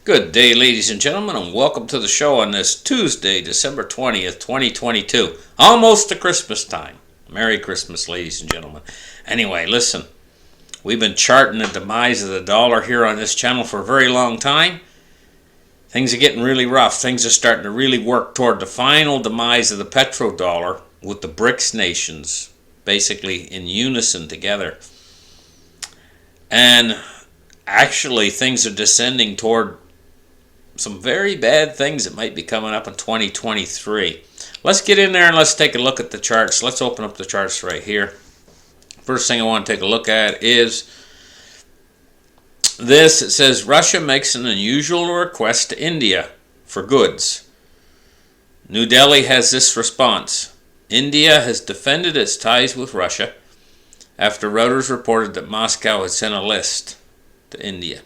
Good day, ladies and gentlemen, and welcome to the show on this Tuesday, December 20th, 2022. Almost to Christmas time. Merry Christmas, ladies and gentlemen. Anyway, listen, we've been charting the demise of the dollar here on this channel for a very long time. Things are getting really rough. Things are starting to really work toward the final demise of the petrodollar with the BRICS nations basically in unison together. And actually, things are descending toward some very bad things that might be coming up in 2023. Let's get in there and let's take a look at the charts. Let's open up the charts right here. First thing I want to take a look at is this. It says Russia makes an unusual request to India for goods. New Delhi has this response. India has defended its ties with Russia after Reuters reported that Moscow had sent a list to India.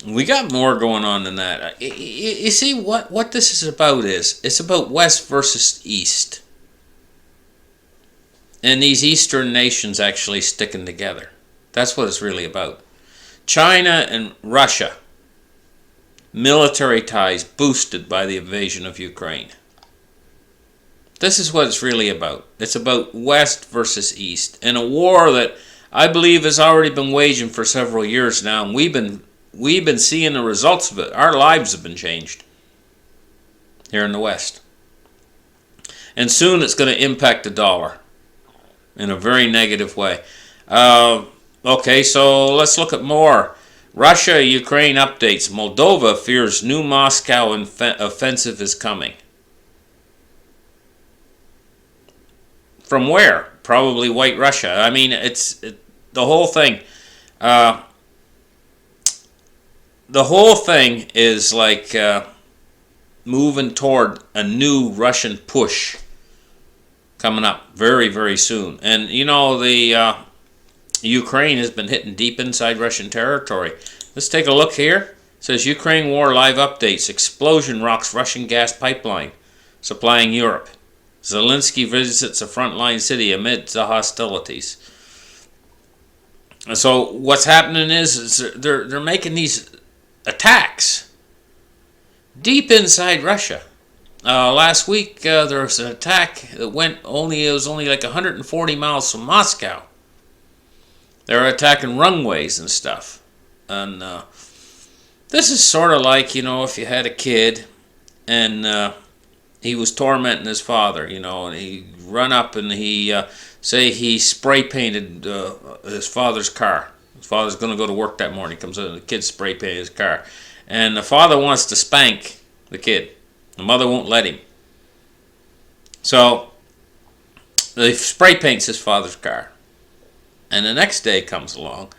We got more going on than that. You see, what this is about is, it's about West versus East. And these Eastern nations actually sticking together. That's what it's really about. China and Russia. Military ties boosted by the invasion of Ukraine. This is what it's really about. It's about West versus East. And a war that I believe has already been waging for several years now. And we've been seeing the results of it. Our lives have been changed here in the West. And soon it's going to impact the dollar in a very negative way. Okay, so let's look at more. Russia-Ukraine updates. Moldova fears new Moscow offensive is coming. From where? Probably White Russia. I mean, the whole thing. The whole thing is like moving toward a new Russian push coming up very, very soon. And, you know, the Ukraine has been hitting deep inside Russian territory. Let's take a look here. It says Ukraine war live updates. Explosion rocks Russian gas pipeline supplying Europe. Zelensky visits a frontline city amid the hostilities. So what's happening is they're making these attacks deep inside Russia. Last week there was an attack that was only like 140 miles from Moscow. They were attacking runways and stuff. And this is sort of like, you know, if you had a kid and he was tormenting his father, you know, and he run up and he spray painted his father's car. His father's going to go to work that morning. Comes in, the kid spray painted his car. And the father wants to spank the kid. The mother won't let him. So he spray paints his father's car. And the next day comes along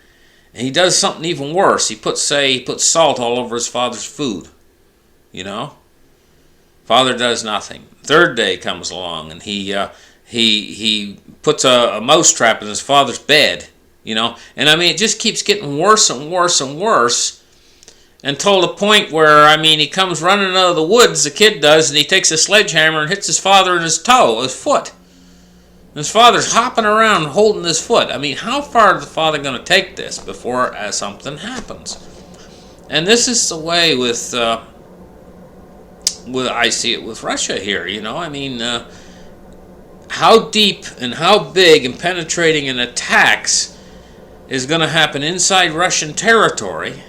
and he does something even worse. He puts salt all over his father's food. You know? Father does nothing. Third day comes along and he puts a mouse trap in his father's bed. You know, and I mean, it just keeps getting worse and worse and worse until the point where, I mean, he comes running out of the woods, the kid does, and he takes a sledgehammer and hits his father in his foot. And his father's hopping around holding his foot. I mean, how far is the father going to take this before something happens? And this is the way with I see it with Russia here, you know. I mean, how deep and how big and penetrating an attacks is going to happen inside Russian territory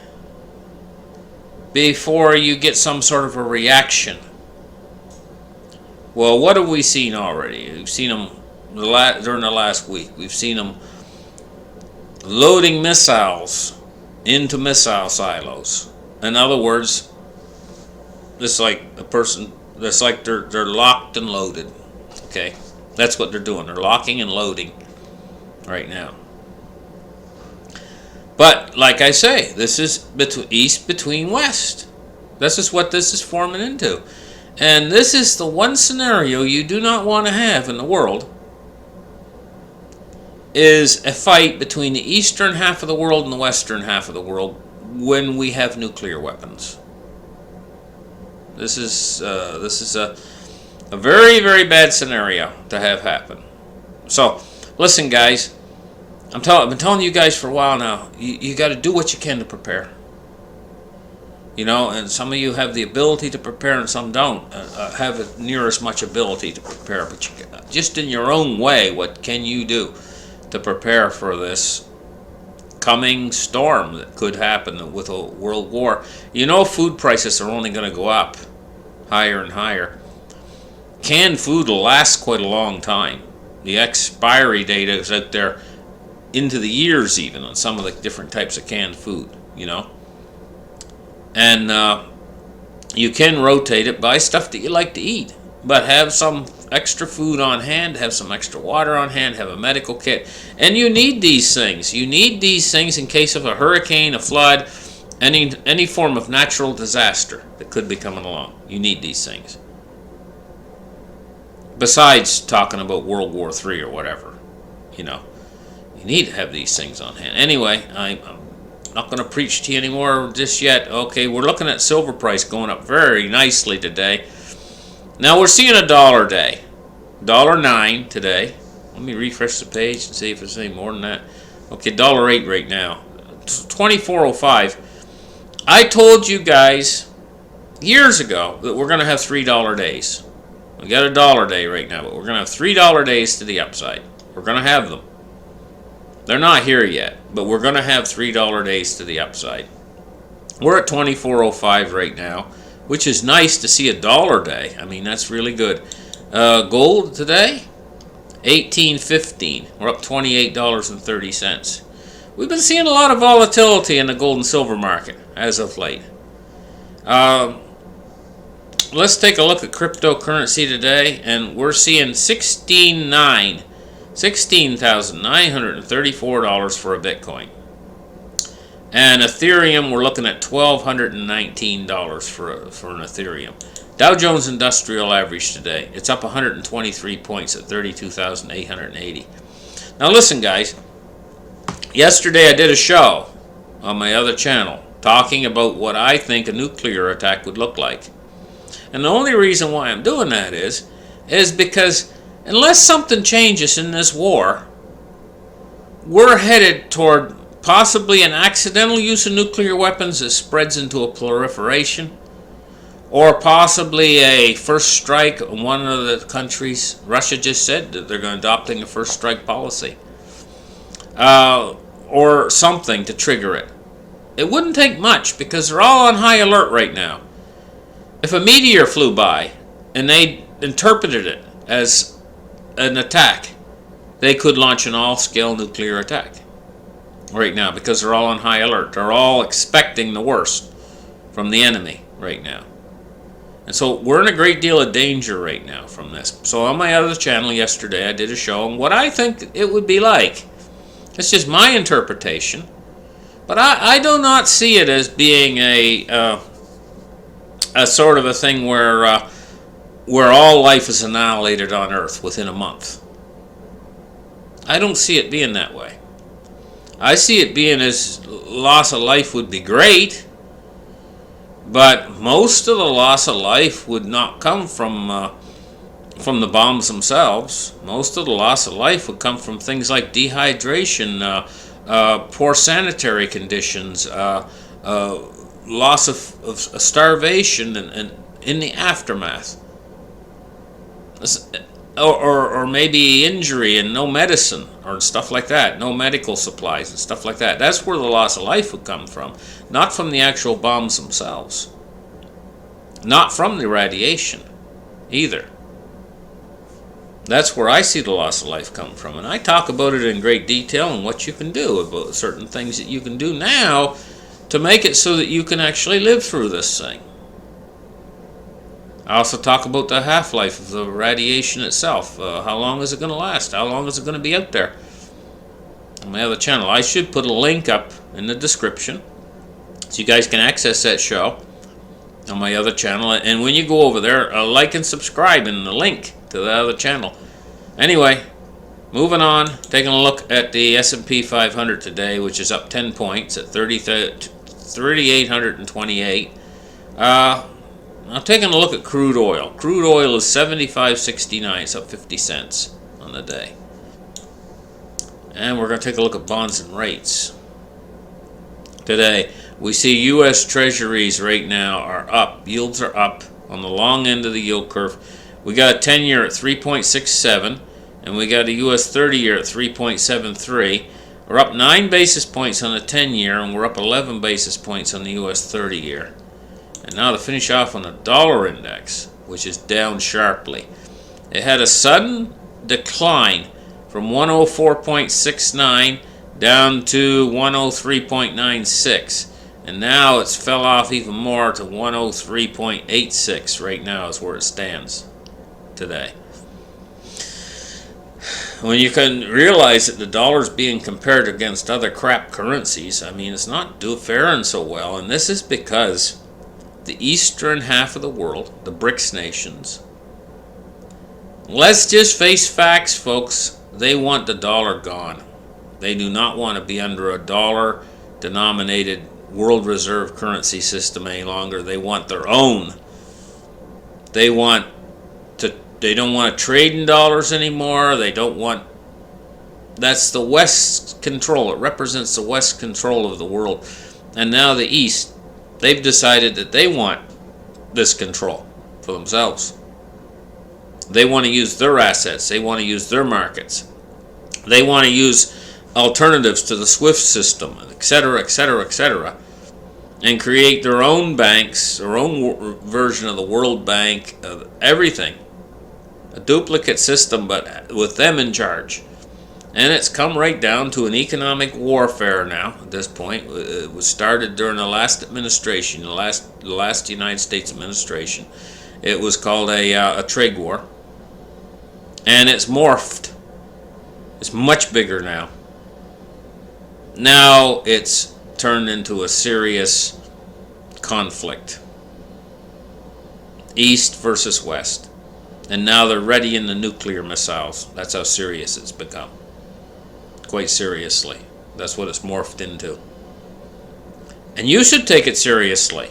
before you get some sort of a reaction. Well, what have we seen already? We've seen them during the last week. We've seen them loading missiles into missile silos. In other words, it's like they're locked and loaded. Okay, that's what they're doing. They're locking and loading right now. But, like I say, this is East between West. This is what this is forming into. And this is the one scenario you do not want to have in the world, is a fight between the eastern half of the world and the western half of the world when we have nuclear weapons. This is a very, very bad scenario to have happen. So, listen, guys. I've been telling you guys for a while now, you got to do what you can to prepare. You know, and some of you have the ability to prepare and some don't have near as much ability to prepare. But just in your own way, what can you do to prepare for this coming storm that could happen with a world war? You know, food prices are only going to go up higher and higher. Canned food will last quite a long time. The expiry date is out there into the years even on some of the different types of canned food, you know. And you can rotate it, buy stuff that you like to eat, but have some extra food on hand, have some extra water on hand, have a medical kit. And you need these things. You need these things in case of a hurricane, a flood, any form of natural disaster that could be coming along. You need these things. Besides talking about World War III or whatever, you know, you need to have these things on hand. Anyway, I'm not going to preach to you anymore just yet. Okay, we're looking at silver price going up very nicely today. Now we're seeing $1 day, $1.09 today. Let me refresh the page and see if it's any more than that. Okay, $1.08 right now, 24.05. I told you guys years ago that we're going to have $3 days. We got $1 day right now, but we're going to have $3 days to the upside. We're going to have them. They're not here yet, but we're going to have $3 days to the upside. We're at 24.05 right now, which is nice to see $1 day. I mean, that's really good. Gold today, 18.15. We're up $28.30. We've been seeing a lot of volatility in the gold and silver market as of late. Let's take a look at cryptocurrency today, and we're seeing $16,934 for a Bitcoin. And Ethereum, we're looking at $1,219 for an Ethereum. Dow Jones Industrial Average today, it's up 123 points at 32,880. Now listen, guys. Yesterday I did a show on my other channel talking about what I think a nuclear attack would look like. And the only reason why I'm doing that is because unless something changes in this war, we're headed toward possibly an accidental use of nuclear weapons that spreads into a proliferation, or possibly a first strike on one of the countries. Russia just said that they're adopting a first strike policy, or something to trigger it. It wouldn't take much because they're all on high alert right now. If a meteor flew by and they interpreted it as an attack, they could launch an all-scale nuclear attack right now because they're all on high alert. They're all expecting the worst from the enemy right now. And so we're in a great deal of danger right now from this. So on my other channel yesterday, I did a show on what I think it would be like. It's just my interpretation. But I do not see it as being a sort of a thing where all life is annihilated on Earth within a month. I don't see it being that way. I see it being as loss of life would be great, but most of the loss of life would not come from the bombs themselves. Most of the loss of life would come from things like dehydration, poor sanitary conditions, loss of starvation, and in the aftermath, or maybe injury and no medicine or stuff like that, no medical supplies and stuff like that. That's where the loss of life would come from, not from the actual bombs themselves, not from the radiation either. That's where I see the loss of life come from, and I talk about it in great detail and what you can do about certain things that you can do now to make it so that you can actually live through this thing. I also talk about the half-life of the radiation itself. How long is it going to last? How long is it going to be out there? On my other channel. I should put a link up in the description so you guys can access that show on my other channel. And when you go over there, like and subscribe in the link to the other channel. Anyway, moving on, taking a look at the S&P 500 today, which is up 10 points at 3,828. Now taking a look at crude oil. Crude oil is $75.69. It's up 50 cents on the day. And we're going to take a look at bonds and rates today. We see U.S. Treasuries right now are up. Yields are up on the long end of the yield curve. We got a 10-year at 3.67, and we got a U.S. 30-year at 3.73. We're up 9 basis points on the 10-year, and we're up 11 basis points on the U.S. 30-year. And now to finish off on the dollar index, which is down sharply. It had a sudden decline from 104.69 down to 103.96. And now it's fell off even more to 103.86 right now is where it stands today. When you can realize that the dollar's being compared against other crap currencies, I mean, it's not faring so well. And this is because the eastern half of the world, the BRICS nations, let's just face facts, folks. They want the dollar gone. They do not want to be under a dollar-denominated world reserve currency system any longer. They want their own. They don't want to trade in dollars anymore. That's the West's control. It represents the West's control of the world. And now the East, they've decided that they want this control for themselves. They want to use their assets. They want to use their markets. They want to use alternatives to the SWIFT system, etc., etc., etc., and create their own banks, their own version of the World Bank, of everything. A duplicate system, but with them in charge. And it's come right down to an economic warfare now at this point. It was started during the last administration, the last United States administration. It was called a trade war. And it's morphed. It's much bigger now. Now it's turned into a serious conflict. East versus West. And now they're readying the nuclear missiles. That's how serious it's become. Quite seriously. That's what it's morphed into. And you should take it seriously.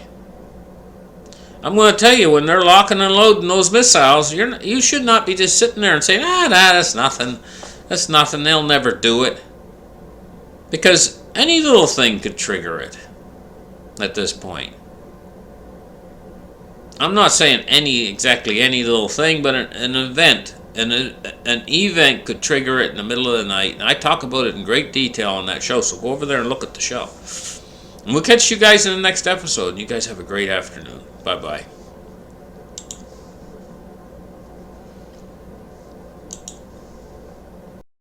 I'm going to tell you, when they're locking and loading those missiles, you should not be just sitting there and saying, that's nothing. That's nothing. They'll never do it. Because any little thing could trigger it at this point. I'm not saying exactly any little thing, but an event. An event could trigger it in the middle of the night. And I talk about it in great detail on that show, so go over there and look at the show. And we'll catch you guys in the next episode. You guys have a great afternoon. Bye-bye.